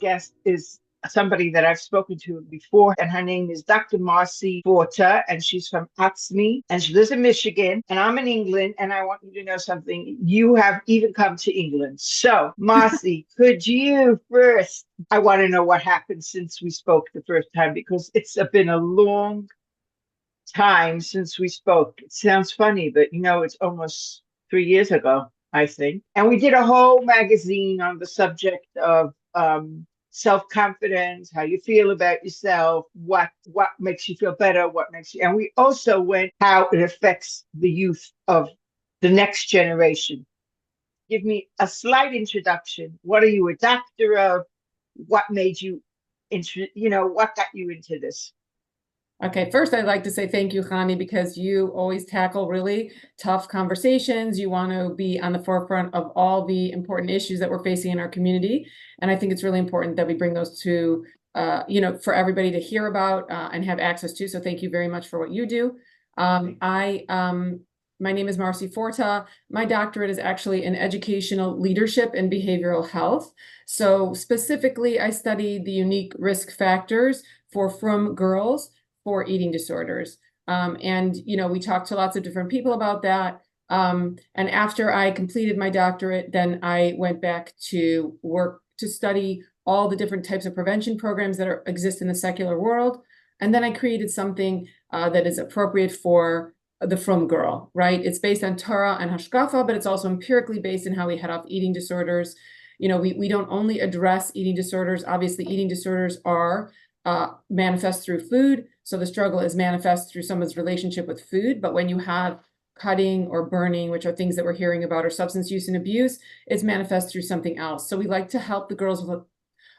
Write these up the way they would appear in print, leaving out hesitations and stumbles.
guest is somebody that I've spoken to before, and her name is Dr. Marcy Forta, and she's from Atzmi, and she lives in Michigan, and I'm in England, and I want you to know something. You have even come to England. So, Marcy, could you first, I want to know what happened since we spoke the first time, because it's been a long time since we spoke. It sounds funny, but it's almost 3 years ago, I think. And we did a whole magazine on the subject of self-confidence, how you feel about yourself, what makes you feel better, what makes you, and we also went how it affects the youth of the next generation. Give me a slight introduction. What are you a doctor of? What made you what got you into this? Okay, first I'd like to say thank you, Hani, because you always tackle really tough conversations. You want to be on the forefront of all the important issues that we're facing in our community. And I think it's really important that we bring those to, for everybody to hear about and have access to. So thank you very much for what you do. My name is Marcy Forta. My doctorate is actually in educational leadership and behavioral health. So specifically, I studied the unique risk factors for frum girls for eating disorders. We talked to lots of different people about that. And after I completed my doctorate, then I went back to work to study all the different types of prevention programs that exist in the secular world. And then I created something that is appropriate for the frum girl, right? It's based on Torah and Hashkafa, but it's also empirically based in how we head off eating disorders. We don't only address eating disorders. Obviously, eating disorders are manifest through food. So the struggle is manifest through someone's relationship with food. But when you have cutting or burning, which are things that we're hearing about, or substance use and abuse, it's manifest through something else. So we like to help the girls with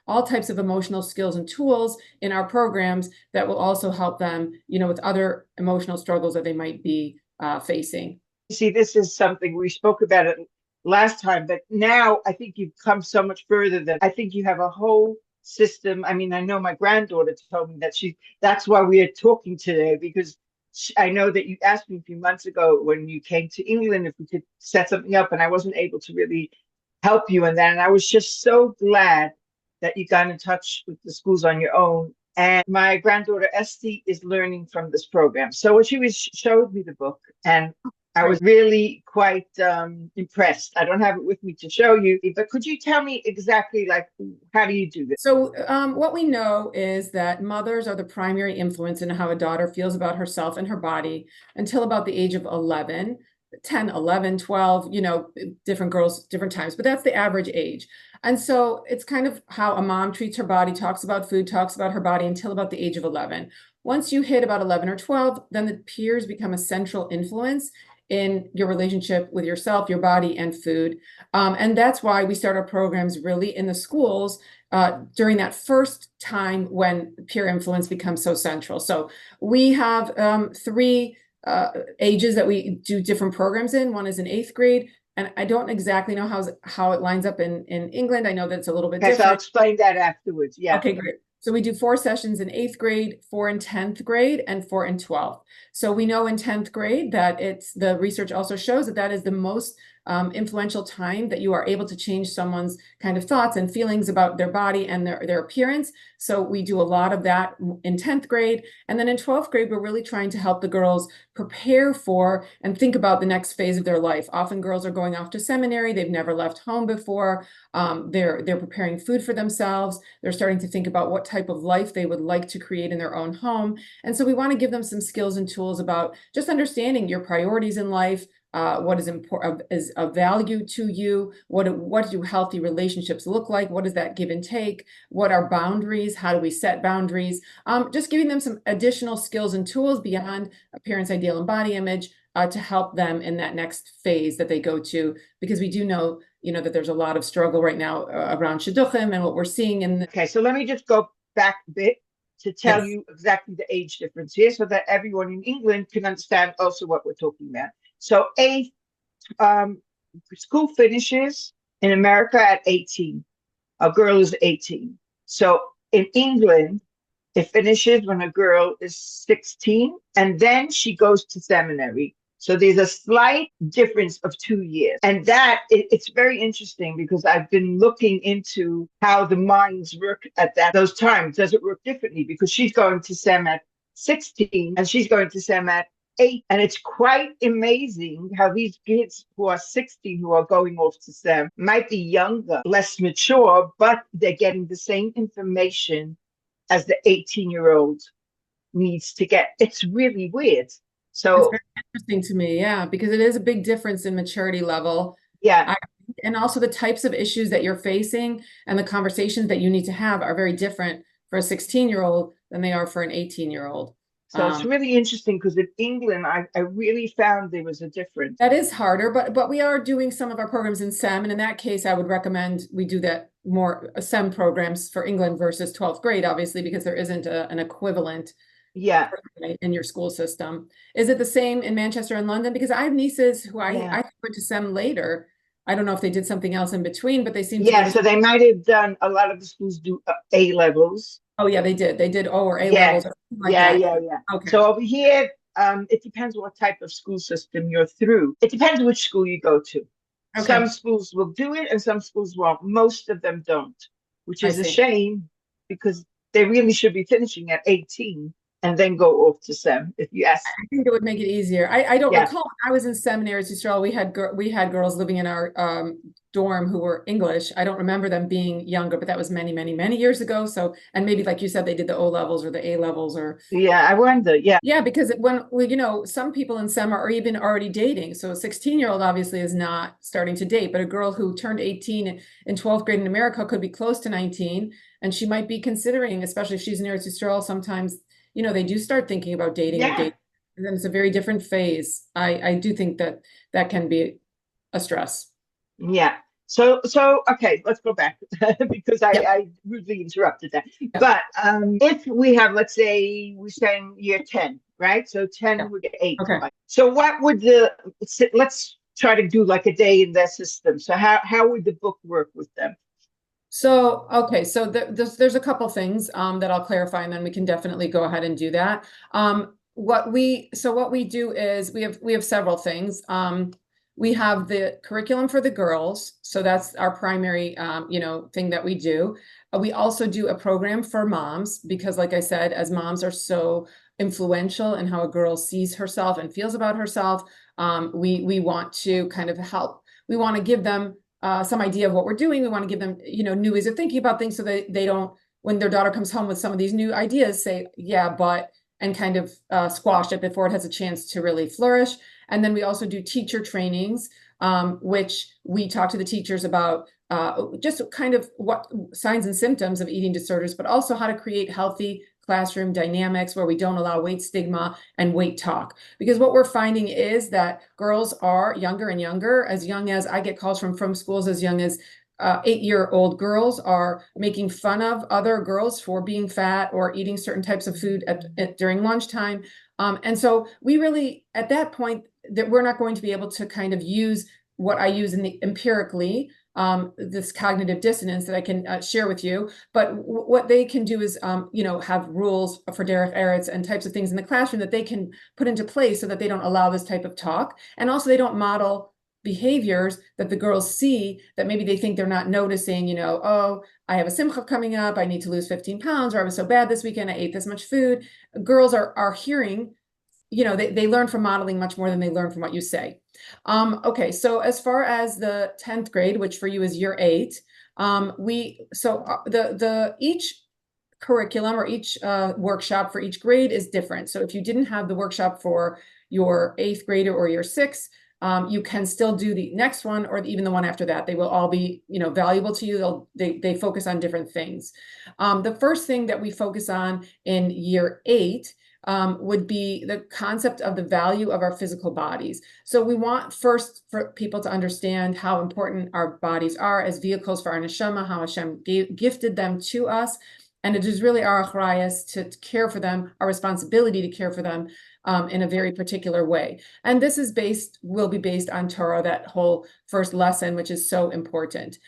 all types of emotional skills and tools in our programs that will also help them, with other emotional struggles that they might be facing. See, this is something we spoke about it last time, but now I think you've come so much further that I think you have a whole system. I mean, I know my granddaughter told me that that's why we are talking today, because I know that you asked me a few months ago when you came to England if we could set something up, and I wasn't able to really help you in that. And I was just so glad that you got in touch with the schools on your own. And my granddaughter Esty is learning from this program. So when she showed me the book, and I was really quite impressed. I don't have it with me to show you, but could you tell me exactly, how do you do this? So what we know is that mothers are the primary influence in how a daughter feels about herself and her body until about the age of 11, 10, 11, 12, different girls, different times, but that's the average age. And so it's kind of how a mom treats her body, talks about food, talks about her body until about the age of 11. Once you hit about 11 or 12, then the peers become a central influence in your relationship with yourself, your body, and food. And that's why we start our programs really in the schools during that first time when peer influence becomes so central. So we have three ages that we do different programs in. One is in 8th grade. And I don't exactly know how it lines up in England. I know that it's a little bit different. So I'll explain that afterwards. Yeah. Okay, great. So we do 4 sessions in 8th grade, 4 in 10th grade, and 4 in 12th. So we know in 10th grade that the research also shows that is the most influential time that you are able to change someone's kind of thoughts and feelings about their body and their appearance. So we do a lot of that in 10th grade. And then in 12th grade, we're really trying to help the girls prepare for and think about the next phase of their life. Often girls are going off to seminary. They've never left home before. They're preparing food for themselves. They're starting to think about what type of life they would like to create in their own home. And so we want to give them some skills and tools about just understanding your priorities in life, what is important, is of value to you, what do healthy relationships look like, what does that give and take, what are boundaries, how do we set boundaries, just giving them some additional skills and tools beyond appearance, ideal, and body image to help them in that next phase that they go to, because we do know that there's a lot of struggle right now around shidduchim and what we're seeing in Okay, so let me just go back a bit to tell you exactly the age difference here so that everyone in England can understand also what we're talking about. So 8th, school finishes in America at 18. A girl is 18. So in England, it finishes when a girl is 16, and then she goes to seminary. So there's a slight difference of 2 years. And it's very interesting because I've been looking into how the minds work at those times. Does it work differently? Because she's going to SEM at 16 and she's going to SEM at 8. And it's quite amazing how these kids who are 16 who are going off to SEM might be younger, less mature, but they're getting the same information as the 18-year-old needs to get. It's really weird. It's So very interesting to me, yeah, because it is a big difference in maturity level. yeah, And also the types of issues that you're facing and the conversations that you need to have are very different for a 16-year-old than they are for an 18-year-old. so it's really interesting because in England, I really found there was a difference. That is harder, but we are doing some of our programs in SEM, and in that case, I would recommend we do that more SEM programs for England versus 12th grade, obviously, because there isn't an equivalent Yeah, in your school system. Is it the same in Manchester and London? Because I have nieces who I yeah, went to SEM later. I don't know if they did something else in between, but they seem to go yeah. to. So they might have done a lot of the schools do A levels. Oh yeah, they did. They did O or A Yeah, levels or something like yeah, that. yeah, yeah. Okay. So over here, it depends what type of school system you're through. It depends which school you go to. Some Okay. schools will do it and some schools won't. Most of them don't, which I is a see. shame because they really should be finishing at 18 and then go off to SEM, if you ask. I think it would make it easier. I don't Yeah, recall when I was in seminaries, Israel, we had girls living in our dorm who were English. I don't remember them being younger, but that was many, many, many years ago. So, and maybe like you said, they did the O levels or the A levels or yeah, I wonder. Yeah, yeah, because when well, some people in SEM are even already dating. So a 16-year-old obviously is not starting to date, but a girl who turned 18 in 12th grade in America could be close to 19, and she might be considering, especially if she's in Eretz Yisrael, sometimes, they do start thinking about dating or yeah, dating. And then it's a very different phase. I do think that that can be a stress. yeah. So okay, let's go back because Yep. I rudely interrupted that. Yep. But if we have, let's say, we're saying year 10, right? So 10 Yep. would get 8. Okay. So what would let's try to do like a day in their system. So how would the book work with them? So, okay, so there's a couple things that I'll clarify, and then we can definitely go ahead and do that. What we do is we have several things. We have the curriculum for the girls, so that's our primary thing that we do. We also do a program for moms because, like I said, as moms are so influential in how a girl sees herself and feels about herself, we want to kind of help. We want to give them some idea of what we're doing. We want to give them, new ways of thinking about things so that they don't, when their daughter comes home with some of these new ideas, say, yeah, but, and kind of squash it before it has a chance to really flourish. And then we also do teacher trainings, which we talk to the teachers about just kind of what signs and symptoms of eating disorders, but also how to create healthy classroom dynamics where we don't allow weight stigma and weight talk. Because what we're finding is that girls are younger and younger, as young as I get calls from schools as young as 8-year-old girls are making fun of other girls for being fat or eating certain types of food during lunchtime. And so we really, at that point, that we're not going to be able to kind of use what I use in the empirically, this cognitive dissonance that I can share with you. But what they can do is, have rules for derech eretz and types of things in the classroom that they can put into place so that they don't allow this type of talk. And also they don't model behaviors that the girls see that maybe they think they're not noticing, oh, I have a simcha coming up, I need to lose 15 pounds, or I was so bad this weekend, I ate this much food. Girls are hearing, they learn from modeling much more than they learn from what you say. Okay, so as far as the 10th grade, which for you is year 8, each curriculum or each workshop for each grade is different. So if you didn't have the workshop for your 8th grader or your 6th, you can still do the next one or even the one after that. They will all be, valuable to you. They focus on different things. The first thing that we focus on in year 8 would be the concept of the value of our physical bodies. So we want first for people to understand how important our bodies are as vehicles for our neshama, how Hashem gifted them to us. And it is really our achrayus to care for them, our responsibility to care for them in a very particular way. And this will be based on Torah, that whole first lesson, which is so important.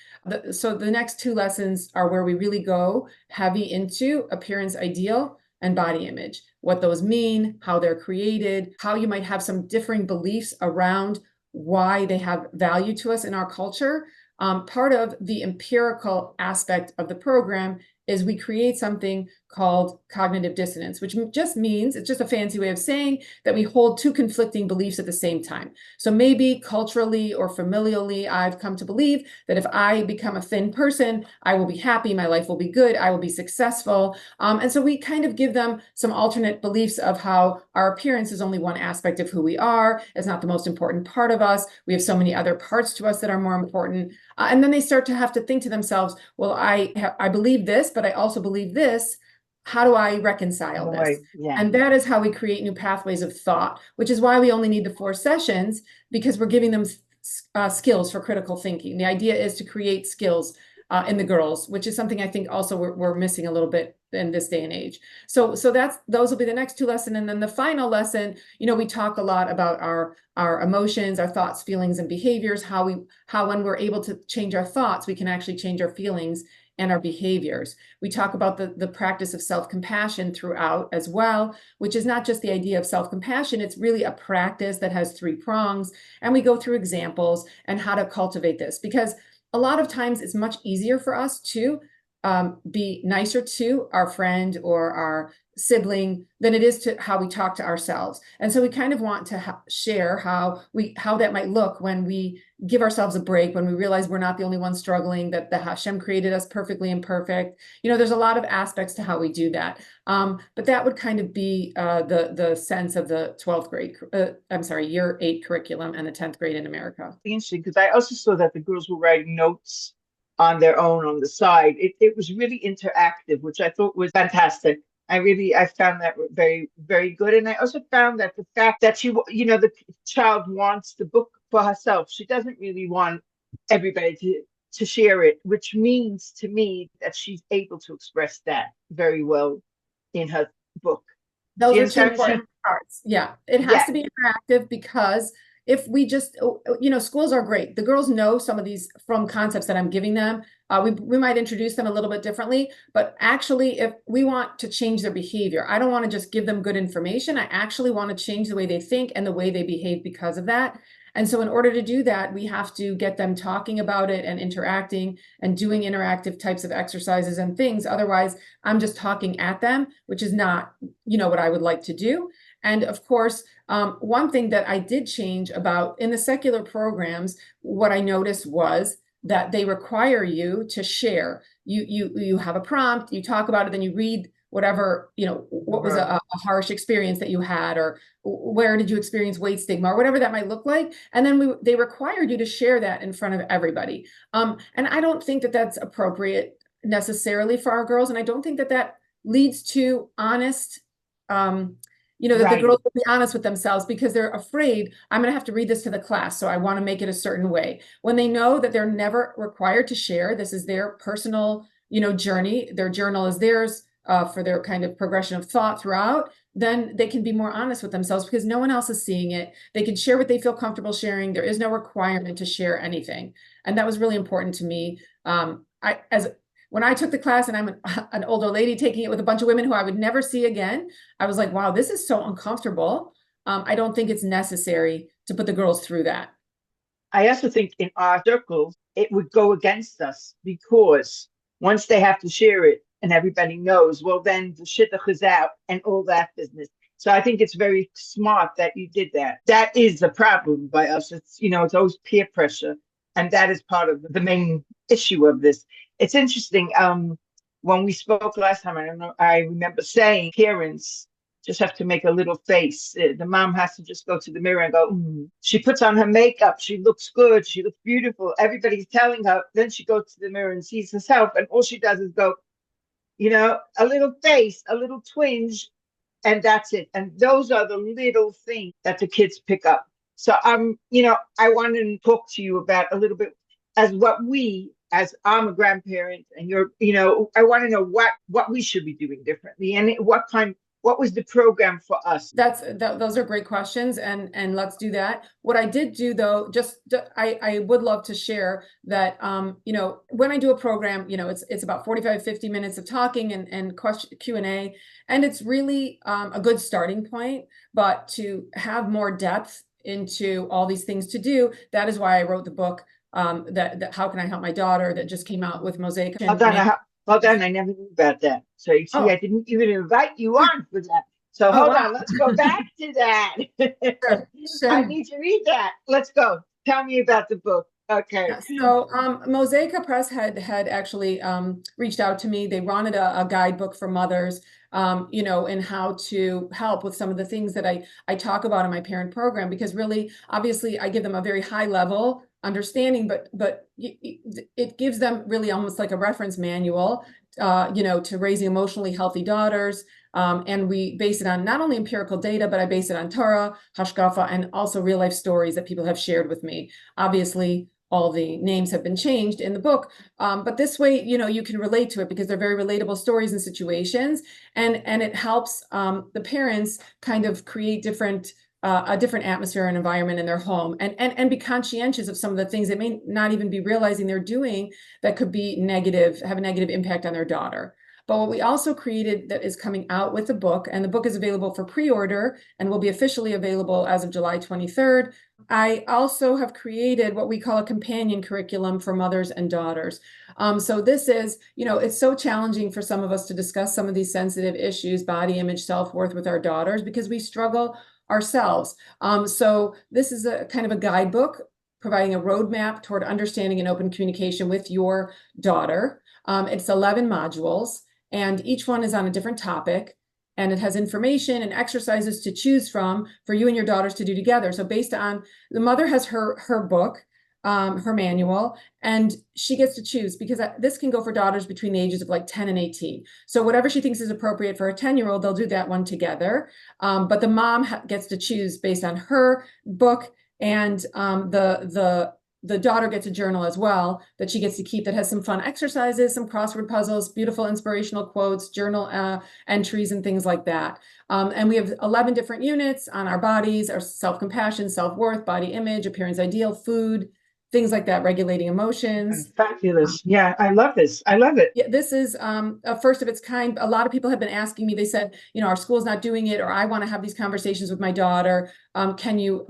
So the next 2 lessons are where we really go heavy into appearance ideal, and body image, what those mean, how they're created, how you might have some differing beliefs around why they have value to us in our culture. Part of the empirical aspect of the program is we create something called cognitive dissonance, which just means, it's just a fancy way of saying that we hold two conflicting beliefs at the same time. So maybe culturally or familially, I've come to believe that if I become a thin person, I will be happy, my life will be good, I will be successful. And so we kind of give them some alternate beliefs of how our appearance is only one aspect of who we are. It's not the most important part of us. We have so many other parts to us that are more important. And then they start to have to think to themselves, well, I believe this, but I also believe this. How do I reconcile this? Right. Yeah. And that is how we create new pathways of thought, which is why we only need the 4 sessions, because we're giving them skills for critical thinking. The idea is to create skills in the girls, which is something I think also we're missing a little bit in this day and age. So those will be the next 2 lessons. And then the final lesson, we talk a lot about our emotions, our thoughts, feelings, and behaviors, how when we're able to change our thoughts, we can actually change our feelings and our behaviors. We talk about the practice of self-compassion throughout as well, which is not just the idea of self-compassion, it's really a practice that has 3 prongs. And we go through examples and how to cultivate this, because a lot of times it's much easier for us to be nicer to our friend or our sibling than it is to how we talk to ourselves. And so we kind of want to share how that might look when we give ourselves a break, when we realize we're not the only ones struggling, that the Hashem created us perfectly imperfect. There's a lot of aspects to how we do that. But that would kind of be the sense of the 12th grade, year 8 curriculum and the 10th grade in America. Interesting, because I also saw that the girls were writing notes on their own on the side. It was really interactive, which I thought was fantastic. I found that very, very good. And I also found that the fact that the child wants the book for herself. She doesn't really want everybody to share it, which means to me that she's able to express that very well in her book. Those are 2 important parts. Yeah, it has to be interactive, because if we just, schools are great. The girls know some of these from concepts that I'm giving them. We might introduce them a little bit differently, but actually, if we want to change their behavior, I don't want to just give them good information. I actually want to change the way they think and the way they behave because of that. And so in order to do that, we have to get them talking about it and interacting and doing interactive types of exercises and things. Otherwise, I'm just talking at them, which is not, what I would like to do. And of course, one thing that I did change about in the secular programs, what I noticed was that they require you to share. You have a prompt, you talk about it, then you read whatever, what was a harsh experience that you had, or where did you experience weight stigma, or whatever that might look like. And then they required you to share that in front of everybody. And I don't think that that's appropriate necessarily for our girls. And I don't think that that leads to honest, that the girls will be honest with themselves, because they're afraid, I'm going to have to read this to the class, so I want to make it a certain way. When they know that they're never required to share, this is their personal, journey, their journal is theirs for their kind of progression of thought throughout, then they can be more honest with themselves, because no one else is seeing it. They can share what they feel comfortable sharing. There is no requirement to share anything. And that was really important to me. When I took the class, and I'm an older lady taking it with a bunch of women who I would never see again, I was like, wow, this is so uncomfortable. I don't think it's necessary to put the girls through that. I also think in our circles, it would go against us, because once they have to share it and everybody knows, well, then the shidduch is out and all that business. So I think it's very smart that you did that. That is the problem by us. It's, it's always peer pressure. And that is part of the main issue of this. It's interesting. When we spoke last time, I remember saying parents just have to make a little face. The mom has to just go to the mirror and go, She puts on her makeup. She looks good. She looks beautiful. Everybody's telling her. Then she goes to the mirror and sees herself. And all she does is go, a little face, a little twinge, and that's it. And those are the little things that the kids pick up. So I wanted to talk to you about a little bit as I'm a grandparent, and I want to know what we should be doing differently, and what what was the program for us? Those are great questions, and let's do that. What I did do though, I would love to share that, when I do a program, it's about 45, 50 minutes of talking and question Q&A, and it's really a good starting point, but to have more depth into all these things to do, that is why I wrote the book, that How Can I Help My Daughter, that just came out with Mosaic. Hold on, I never knew about that. So you see, Oh, I didn't even invite you on for that. So oh, hold wow. on, let's go back to that. Sure, I sure. need to read that. Let's go. Tell me about the book. Okay. Yeah, so Mosaica Press had actually reached out to me. They wanted a guidebook for mothers, and how to help with some of the things that I talk about in my parent program, because really, obviously, I give them a very high level understanding, but it gives them really almost like a reference manual, to raising emotionally healthy daughters. And we base it on not only empirical data, but I base it on Torah, Hashkafa, and also real life stories that people have shared with me. Obviously, all the names have been changed in the book, but this way, you can relate to it because they're very relatable stories and situations, and it helps the parents kind of create a different atmosphere and environment in their home, and be conscientious of some of the things they may not even be realizing they're doing that could be negative, have a negative impact on their daughter. But what we also created that is coming out with the book, and the book is available for pre-order and will be officially available as of July 23rd. I also have created what we call a companion curriculum for mothers and daughters. So this is, it's so challenging for some of us to discuss some of these sensitive issues, body image, self-worth, with our daughters, because we struggle ourselves. So this is a kind of a guidebook providing a roadmap toward understanding and open communication with your daughter. It's 11 modules, and each one is on a different topic, and it has information and exercises to choose from for you and your daughters to do together. So based on, the mother has her book, her manual, and she gets to choose, because this can go for daughters between the ages of like 10 and 18. So whatever she thinks is appropriate for a 10-year-old, they'll do that one together. But the mom gets to choose based on her book, and the daughter gets a journal as well that she gets to keep, that has some fun exercises, some crossword puzzles, beautiful inspirational quotes, journal entries, and things like that. And we have 11 different units on our bodies, our self-compassion, self-worth, body image, appearance ideal, food, things like that, regulating emotions. Fabulous. Yeah, I love this. I love it. Yeah, this is a first of its kind. A lot of people have been asking me, they said, our school's not doing it, or I want to have these conversations with my daughter. Can you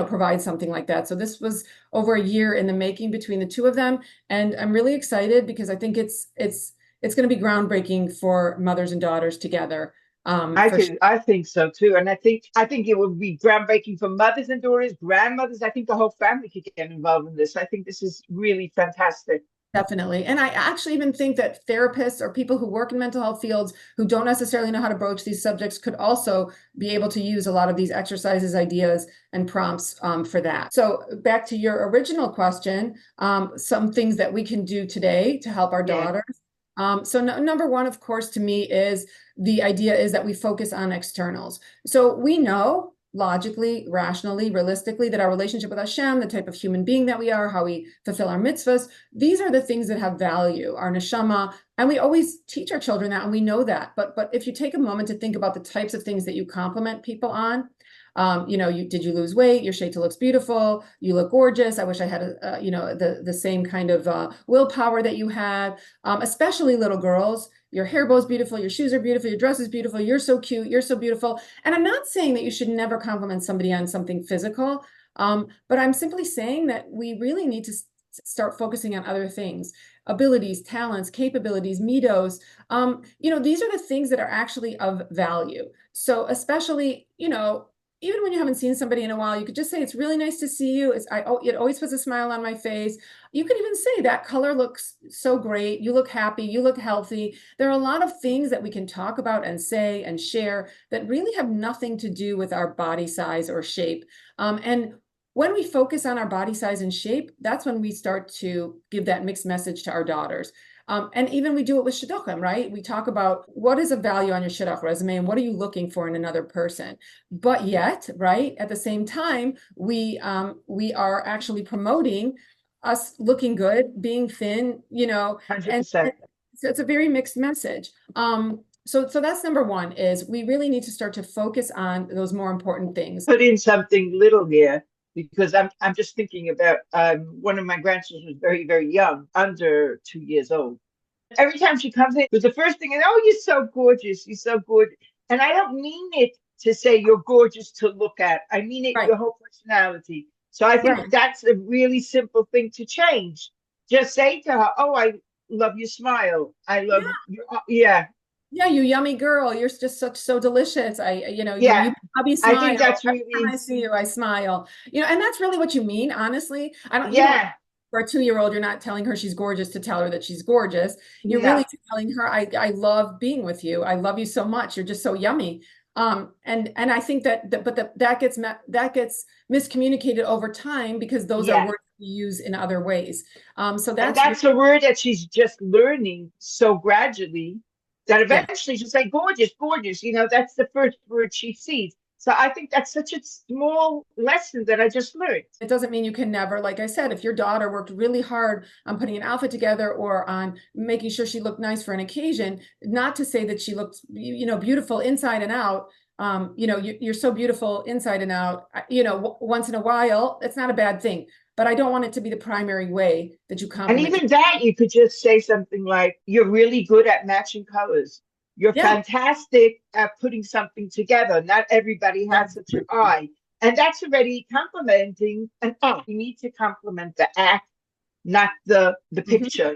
provide something like that? So this was over a year in the making between the two of them. And I'm really excited because I think it's going to be groundbreaking for mothers and daughters together. I think so too. And I think it would be groundbreaking for mothers and daughters, grandmothers. I think the whole family could get involved in this. I think this is really fantastic. Definitely. And I actually even think that therapists or people who work in mental health fields who don't necessarily know how to broach these subjects could also be able to use a lot of these exercises, ideas, and prompts for that. So back to your original question, some things that we can do today to help our daughters. So number one, of course, to me, is the idea is that we focus on externals. So we know logically, rationally, realistically, that our relationship with Hashem, the type of human being that we are, how we fulfill our mitzvahs, these are the things that have value, our neshama, and we always teach our children that, and we know that. But if you take a moment to think about the types of things that you compliment people on, did you lose weight? Your sheta looks beautiful. You look gorgeous. I wish I had the same kind of willpower that you have. Especially little girls. Your hair bow's beautiful. Your shoes are beautiful. Your dress is beautiful. You're so cute. You're so beautiful. And I'm not saying that you should never compliment somebody on something physical, but I'm simply saying that we really need to start focusing on other things. Abilities, talents, capabilities, midos. These are the things that are actually of value. So especially, even when you haven't seen somebody in a while, you could just say, it's really nice to see you. It always puts a smile on my face. You could even say, that color looks so great. You look happy. You look healthy. There are a lot of things that we can talk about and say and share that really have nothing to do with our body size or shape. And when we focus on our body size and shape, that's when we start to give that mixed message to our daughters. And even we do it with shidduchim, right? We talk about what is a value on your shidduch resume and what are you looking for in another person. But yet, right, at the same time, we are actually promoting us looking good, being thin, and 100%. so it's a very mixed message. So that's number one, is we really need to start to focus on those more important things. Put in something little here because I'm just thinking about one of my grandsons was very, very young, under 2 years old. Every time she comes in, the first thing is, "Oh, you're so gorgeous, you're so good." And I don't mean it to say you're gorgeous to look at. I mean it Right, your whole personality. So I think right. that's a really simple thing to change. Just say to her, "Oh, I love your smile. I love your yeah, Yeah, you yummy girl. You're just so delicious. You yeah." hubby I think smile. that's Every time really I see you, I smile. And that's really what you mean, honestly. I don't, yeah, for a 2-year-old, you're not telling her she's gorgeous to tell her that she's gorgeous. You're no. really telling her, I love being with you. I love you so much. You're just so yummy. And I think that gets miscommunicated over time because those are Yeah. words we use in other ways. So And that's that's a word that she's just learning so gradually that yeah. eventually she'll say, "Gorgeous, gorgeous." That's the first word she sees. So I think that's such a small lesson that I just learned. It doesn't mean you can never, like I said, if your daughter worked really hard on putting an outfit together or on making sure she looked nice for an occasion, not to say that she looked, beautiful inside and out. You're so beautiful inside and out. Once in a while, it's not a bad thing, but I don't want it to be the primary way that you And compliment. even that, you could just say something like, "You're really good at matching colors. You're Yeah, fantastic at putting something together. Not everybody yeah. has such an eye." And that's already complimenting an eye. You need to compliment the act, not the Mhm. picture.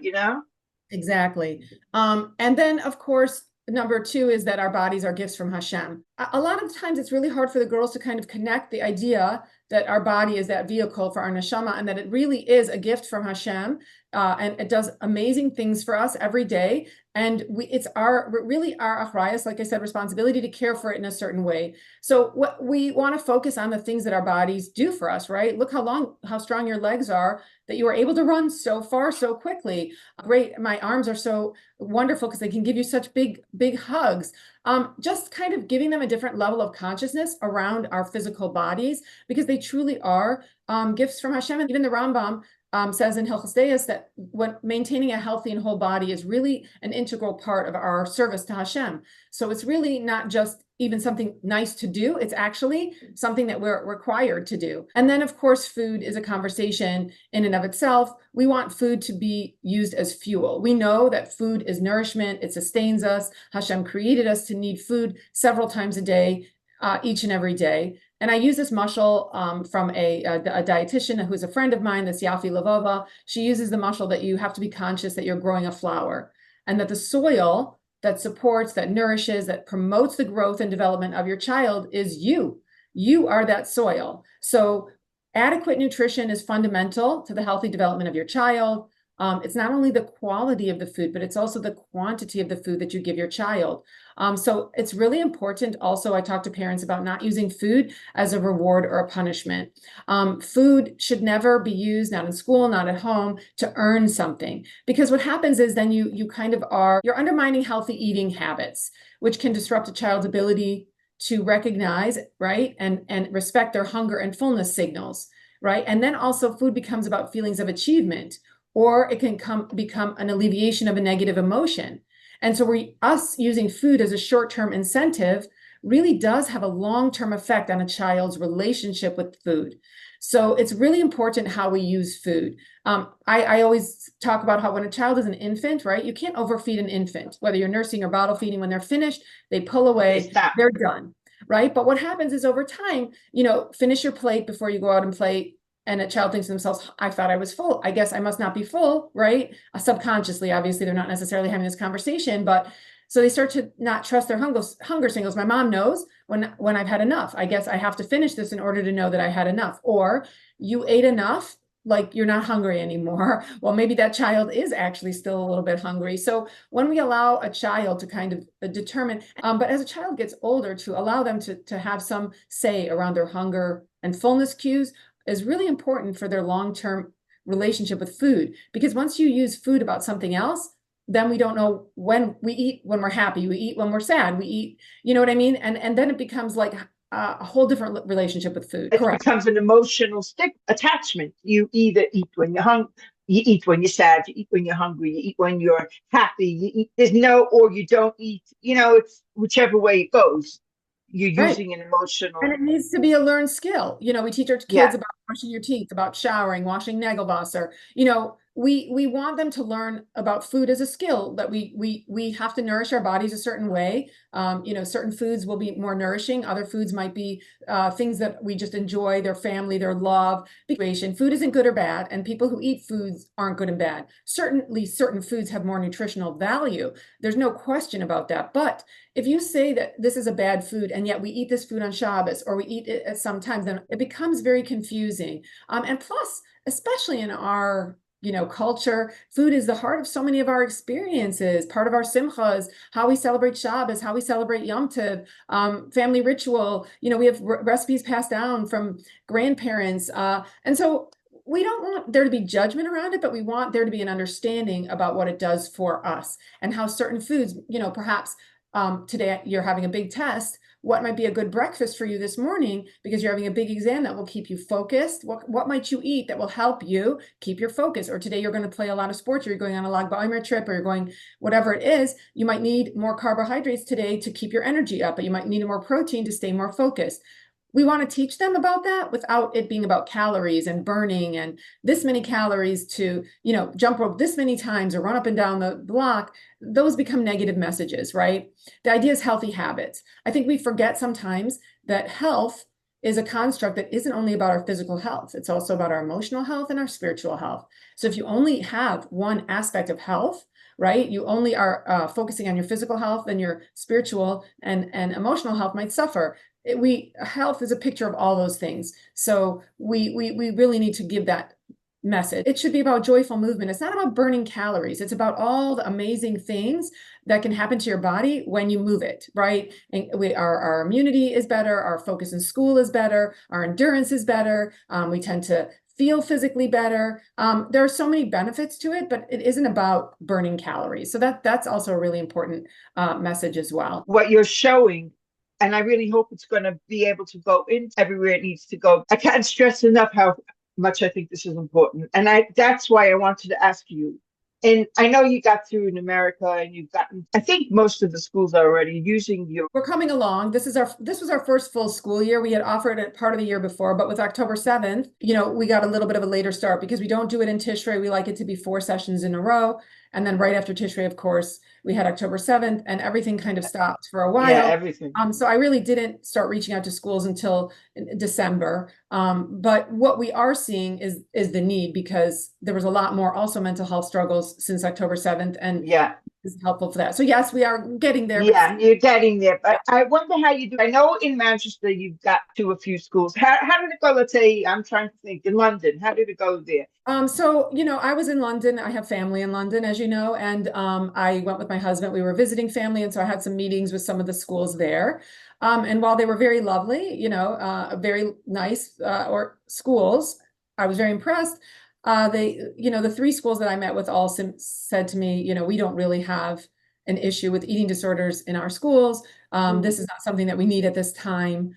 Exactly. And then, of course, number two is that our bodies are gifts from Hashem. A lot of times it's really hard for the girls to kind of connect the idea that our body is that vehicle for our neshama and that it really is a gift from Hashem. And it does amazing things for us every day. And it's really our achrayas, like I said, responsibility to care for it in a certain way. So what we want to focus on the things that our bodies do for us, right? Look how strong your legs are, that you were able to run so far so quickly. Great. My arms are so wonderful because they can give you such big hugs. Just kind of giving them a different level of consciousness around our physical bodies because they truly are gifts from Hashem. And even the Rambam says in Hilchos Deis that when maintaining a healthy and whole body is really an integral part of our service to Hashem. So it's really not just even something nice to do. It's actually something that we're required to do. And then, of course, food is a conversation in and of itself. We want food to be used as fuel. We know that food is nourishment. It sustains us. Hashem created us to need food several times a day, each and every day. And I use this mashal from a dietitian who's a friend of mine, that's Yafi Lavova. She uses the mashal that you have to be conscious that you're growing a flower and that the soil that supports, that nourishes, that promotes the growth and development of your child is you. You are that soil. So adequate nutrition is fundamental to the healthy development of your child. It's not only the quality of the food, but it's also the quantity of the food that you give your child. So it's really important. Also, I talk to parents about not using food as a reward or a punishment. Food should never be used, not in school, not at home, to earn something. Because what happens is then you're undermining healthy eating habits, which can disrupt a child's ability to recognize, right, and respect their hunger and fullness signals, right? And then also food becomes about feelings of achievement, or it can become an alleviation of a negative emotion. And so us using food as a short-term incentive really does have a long-term effect on a child's relationship with food. So it's really important how we use food. I always talk about how when a child is an infant, right, you can't overfeed an infant, whether you're nursing or bottle feeding. When they're finished, they pull They away, stop. they're done, right? But what happens is over time, finish your plate before you go out and play. And a child thinks to themselves, I thought I was full. I guess I must not be full, right? Subconsciously, obviously, they're not necessarily having this conversation, but so they start to not trust their hunger signals. My mom knows when I've had enough. I guess I have to finish this in order to know that I had enough. Or you ate enough, like you're not hungry anymore. Well, maybe that child is actually still a little bit hungry. So when we allow a child to kind of determine, but as a child gets older, to allow them to have some say around their hunger and fullness cues is really important for their long-term relationship with food. Because once you use food about something else, then we don't know when we eat when we're happy, we eat when we're sad, we eat, you know what I mean? And then it becomes like a whole different relationship with food. It Correct. becomes an emotional stick attachment. You either eat when you're hungry, you eat when you're sad, you eat when you're hungry, you eat when you're happy, you eat, there's no, or you don't eat, it's whichever way it goes. You're Right. using an And emotional, it needs to be a learned skill. We teach our kids yeah. about brushing your teeth, about showering, washing Nagelwasser. We want them to learn about food as a skill that we have to nourish our bodies a certain way. Certain foods will be more nourishing. Other foods might be things that we just enjoy, their family, their love. Situation. Food isn't good or bad, and people who eat foods aren't good and bad. Certainly, certain foods have more nutritional value. There's no question about that. But if you say that this is a bad food and yet we eat this food on Shabbos or we eat it at some times, then it becomes very confusing. And plus, especially in our culture, food is the heart of so many of our experiences. Part of our simchas, how we celebrate Shabbos, how we celebrate Yom Tov, family ritual. We have recipes passed down from grandparents, and so we don't want there to be judgment around it, but we want there to be an understanding about what it does for us and how certain foods, perhaps today you're having a big test. What might be a good breakfast for you this morning because you're having a big exam that will keep you focused? What might you eat that will help you keep your focus? Or today you're going to play a lot of sports, or you're going on a Lag BaOmer trip, or you're going whatever it is. You might need more carbohydrates today to keep your energy up, but you might need more protein to stay more focused. We want to teach them about that without it being about calories and burning and this many calories to, jump rope this many times or run up and down the block. Those become negative messages, right? The idea is healthy habits. I think we forget sometimes that health is a construct that isn't only about our physical health. It's also about our emotional health and our spiritual health. So if you only have one aspect of health, right, you only are focusing on your physical health, then your spiritual and emotional health might suffer. Health is a picture of all those things. So we really need to give that message. It should be about joyful movement. It's not about burning calories. It's about all the amazing things that can happen to your body when you move it, right? And our immunity is better, our focus in school is better, our endurance is better. We tend to feel physically better. There are so many benefits to it, but it isn't about burning calories. So that's also a really important message as well. What you're showing, and I really hope it's going to be able to go in everywhere it needs to go. I can't stress enough how much I think this is important. And that's why I wanted to ask you. And I know you got through in America and you've gotten, I think most of the schools are already using your. We're coming along. This was our first full school year. We had offered it part of the year before, but with October 7th, we got a little bit of a later start because we don't do it in Tishrei. We like it to be 4 sessions in a row. And then right after Tishrei, of course, we had October 7th and everything kind of stopped for a while. Yeah, everything. So I really didn't start reaching out to schools until December. But what we are seeing is the need, because there was a lot more also mental health struggles since October 7th. And yeah, is helpful for that. So yes, we are getting there. Yeah, you're getting there. But I wonder how you do. I know in Manchester you've got to a few schools. How did it go? Let's say, I'm trying to think, in London, how did it go there? So, I was in London. I have family in London, as you know, and I went with my husband. We were visiting family, and so I had some meetings with some of the schools there. And while they were very lovely, very nice or schools, I was very impressed. The 3 schools that I met with all said to me, we don't really have an issue with eating disorders in our schools. This is not something that we need at this time.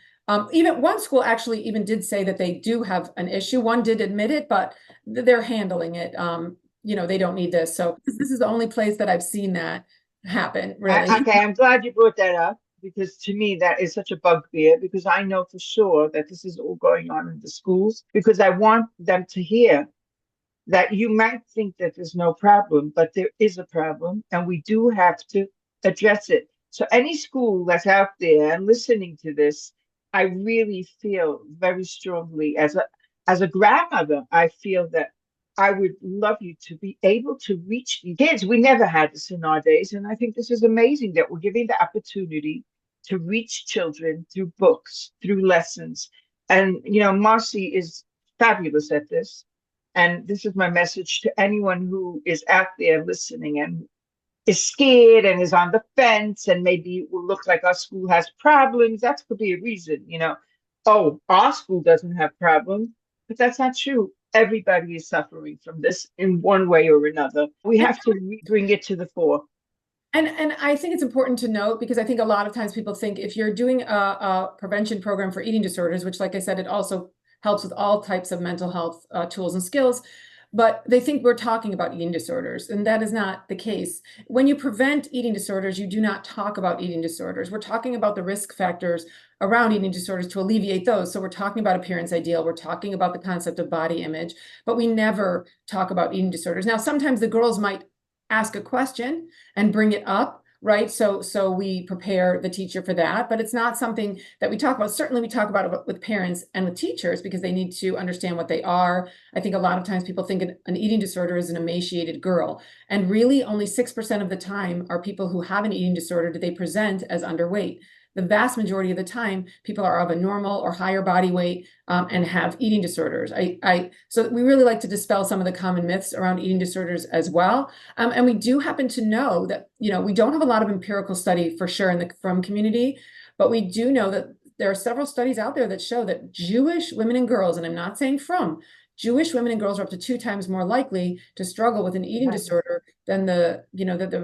Even one school actually even did say that they do have an issue. One did admit it, but they're handling it. They don't need this. So this is the only place that I've seen that happen, really. Okay, I'm glad you brought that up, because to me that is such a bugbear, because I know for sure that this is all going on in the schools, because I want them to hear that you might think that there's no problem, but there is a problem, and we do have to address it. So any school that's out there and listening to this, I really feel very strongly as a grandmother, I feel that I would love you to be able to reach these kids. We never had this in our days, and I think this is amazing that we're giving the opportunity to reach children through books, through lessons. And Marcy is fabulous at this. And this is my message to anyone who is out there listening and is scared and is on the fence, and maybe it will look like our school has problems. That could be a reason, oh, our school doesn't have problems, but that's not true. Everybody is suffering from this in one way or another. We have to bring it to the fore. And I think it's important to note, because I think a lot of times people think if you're doing a prevention program for eating disorders, which, like I said, it also helps with all types of mental health tools and skills, but they think we're talking about eating disorders, and that is not the case. When you prevent eating disorders, you do not talk about eating disorders. We're talking about the risk factors around eating disorders to alleviate those. So we're talking about appearance ideal, we're talking about the concept of body image, but we never talk about eating disorders. Now, sometimes the girls might ask a question and bring it up, right? So we prepare the teacher for that, but it's not something that we talk about. Certainly we talk about it with parents and with teachers because they need to understand what they are. I think a lot of times people think an eating disorder is an emaciated girl, and really only 6% of the time are people who have an eating disorder do they present as underweight. The vast majority of the time, people are of a normal or higher body weight and have eating disorders. So we really like to dispel some of the common myths around eating disorders as well. And we do happen to know that, we don't have a lot of empirical study for sure in the from community, but we do know that there are several studies out there that show that Jewish women and girls, and I'm not saying from, Jewish women and girls are up to 2 times more likely to struggle with an eating disorder than the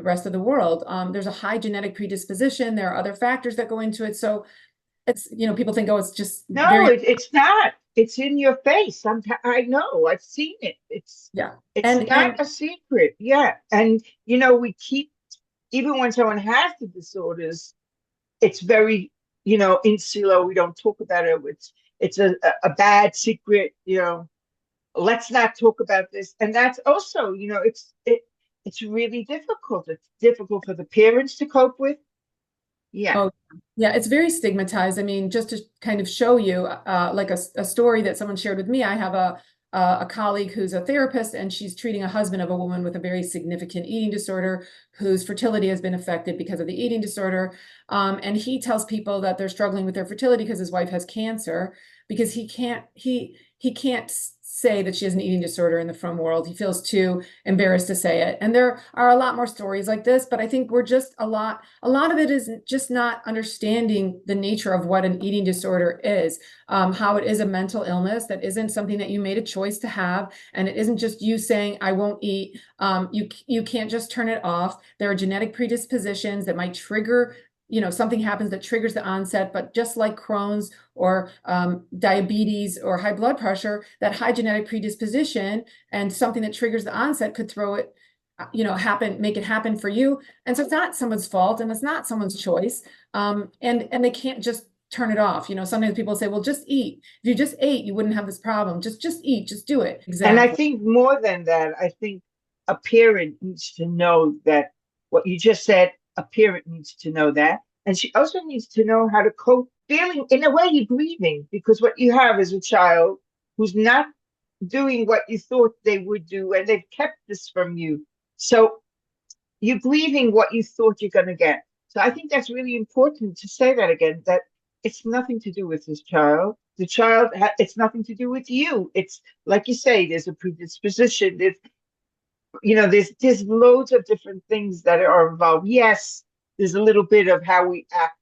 rest of the world. There's a high genetic predisposition. There are other factors that go into it. So it's, people think, oh, it's just No, it's not. It's in your face. I know. I've seen it. yeah. It's And not a secret. Yeah. And we keep, even when someone has the disorders, it's very, insular. We don't talk about it. It's a bad secret, let's not talk about this. And that's also, it's really difficult. It's difficult for the parents to cope with. Yeah. oh, yeah, it's very stigmatized. I mean, just to kind of show you, like a story that someone shared with me, I have a colleague who's a therapist, and she's treating a husband of a woman with a very significant eating disorder whose fertility has been affected because of the eating disorder. And he tells people that they're struggling with their fertility because his wife has cancer, because he can't say that she has an eating disorder in the frum world. He feels too embarrassed to say it. And there are a lot more stories like this, but I think we're just a lot of it is just not understanding the nature of what an eating disorder is, how it is a mental illness that isn't something that you made a choice to have. And it isn't just you saying, I won't eat. You can't just turn it off. There are genetic predispositions that might trigger, something happens that triggers the onset, but just like Crohn's or diabetes or high blood pressure, that high genetic predisposition and something that triggers the onset could throw it, make it happen for you. And so it's not someone's fault and it's not someone's choice. And they can't just turn it off. Sometimes people say, well, just eat. If you just ate, you wouldn't have this problem. Just eat, just do it. And I Exactly. think more than that, I think a parent needs to know that what you just said, a parent needs to know that. And she also needs to know how to cope, feeling in a way you're grieving, because what you have is a child who's not doing what you thought they would do, and they've kept this from you. So you're grieving what you thought you're going to get. So I think that's really important to say that again, that it's nothing to do with this child. The child, it's nothing to do with you. It's like you say, there's a predisposition. There's loads of different things that are involved. Yes, there's a little bit of how we act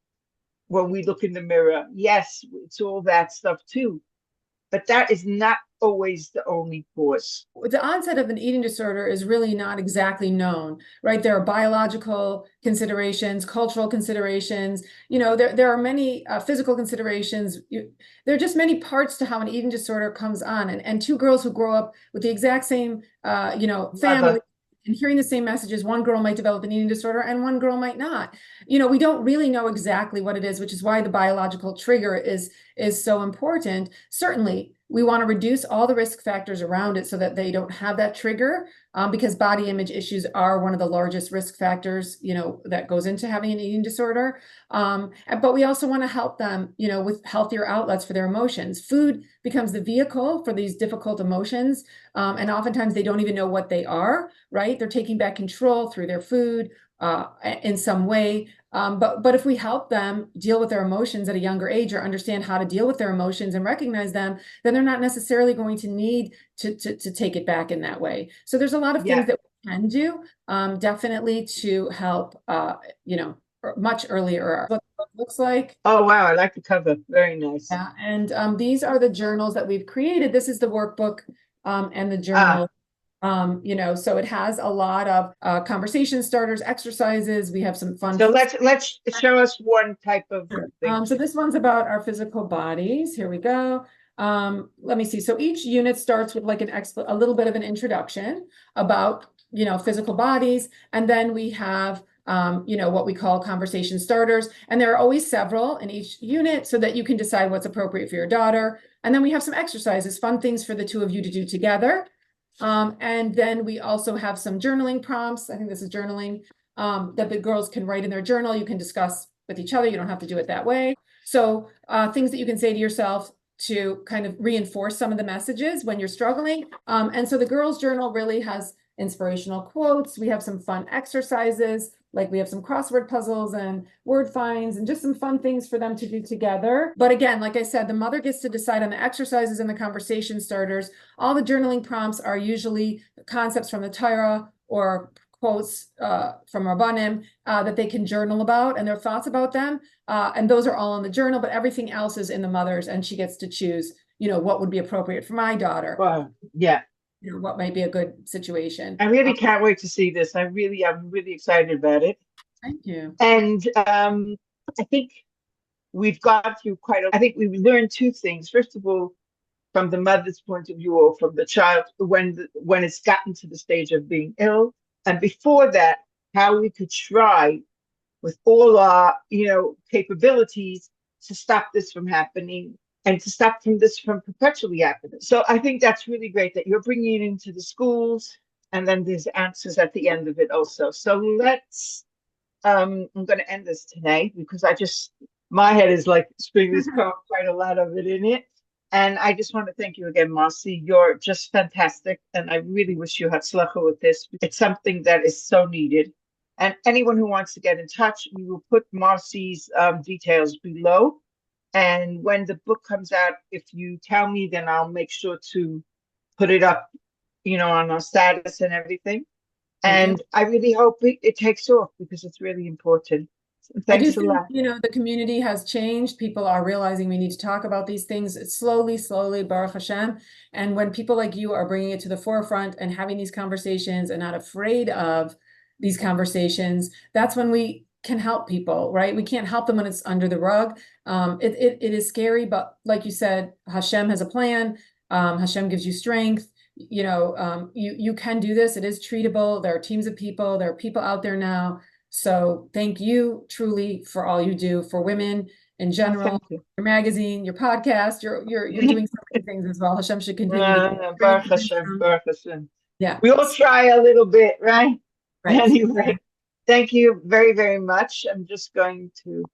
when we look in the mirror. Yes, it's all that stuff too. But that is not always the only cause. The onset of an eating disorder is really not exactly known, right? There are biological considerations, cultural considerations, there are many physical considerations. There are just many parts to how an eating disorder comes on. And 2 girls who grow up with the exact same, family, Mother. and hearing the same messages, one girl might develop an eating disorder and one girl might not. We don't really know exactly what it is, which is why the biological trigger is so important. Certainly, we want to reduce all the risk factors around it so that they don't have that trigger, because body image issues are one of the largest risk factors, that goes into having an eating disorder. But we also want to help them, with healthier outlets for their emotions. Food becomes the vehicle for these difficult emotions. And oftentimes they don't even know what they are, right? They're taking back control through their food in some way. But if we help them deal with their emotions at a younger age, or understand how to deal with their emotions and recognize them, then they're not necessarily going to need to take it back in that way. So there's a lot of things Yeah. that we can do, definitely to help, much earlier. What it looks like. Oh, wow. I like the cover. Very nice. Yeah, and these are the journals that we've created. This is the workbook and the Ah, journal. So it has a lot of conversation starters, exercises. We have some fun. So let's show us one type of thing. So this one's about our physical bodies. Here we go. Let me see. So each unit starts with like a little bit of an introduction about, physical bodies. And then we have, what we call conversation starters. And there are always several in each unit so that you can decide what's appropriate for your daughter. And then we have some exercises, fun things for the two of you to do together. And then we also have some journaling prompts. I think this is journaling, that the girls can write in their journal. You can discuss with each other. You don't have to do it that way. So things that you can say to yourself to kind of reinforce some of the messages when you're struggling. And so the girls' journal really has inspirational quotes. We have some fun exercises, like we have some crossword puzzles and word finds and just some fun things for them to do together. But again, like I said, the mother gets to decide on the exercises and the conversation starters. All the journaling prompts are usually concepts from the Torah or quotes from Rabbanim that they can journal about and their thoughts about them. And those are all in the journal, but everything else is in the mother's, and she gets to choose, what would be appropriate for my daughter. Well, yeah. What might be a good situation. I really can't wait to see this. I'm really excited about it. Thank you. And I think we've gone through I think we've learned two things. First of all, from the mother's point of view, or from the child, when it's gotten to the stage of being ill. And before that, how we could try with all our, capabilities to stop this from happening and to stop this from perpetually happening. So I think that's really great that you're bringing it into the schools, and then there's answers at the end of it also. So I'm going to end this today because my head is like spinning this quite a lot of it in it. And I just want to thank you again, Marcy. You're just fantastic. And I really wish you had slacha with this. It's something that is so needed. And anyone who wants to get in touch, we will put Marcy's details below. And when the book comes out, if you tell me, then I'll make sure to put it up, on our status and everything. And I really hope it takes off because it's really important. Thanks a lot. The community has changed. People are realizing we need to talk about these things slowly, Baruch Hashem. And when people like you are bringing it to the forefront and having these conversations and not afraid of these conversations, that's when we can help people, right? We can't help them when it's under the rug. It is scary, but like you said, Hashem has a plan. Hashem gives you strength. You can do this. It is treatable. There are teams of people. There are people out there now. So thank you truly for all you do for women in general, your magazine, your podcast, you're doing so many things as well. Hashem should continue to Baruch Hashem, Baruch Hashem. Yeah. We all try a little bit, right? Right. Anyway, thank you very, very much. I'm just going to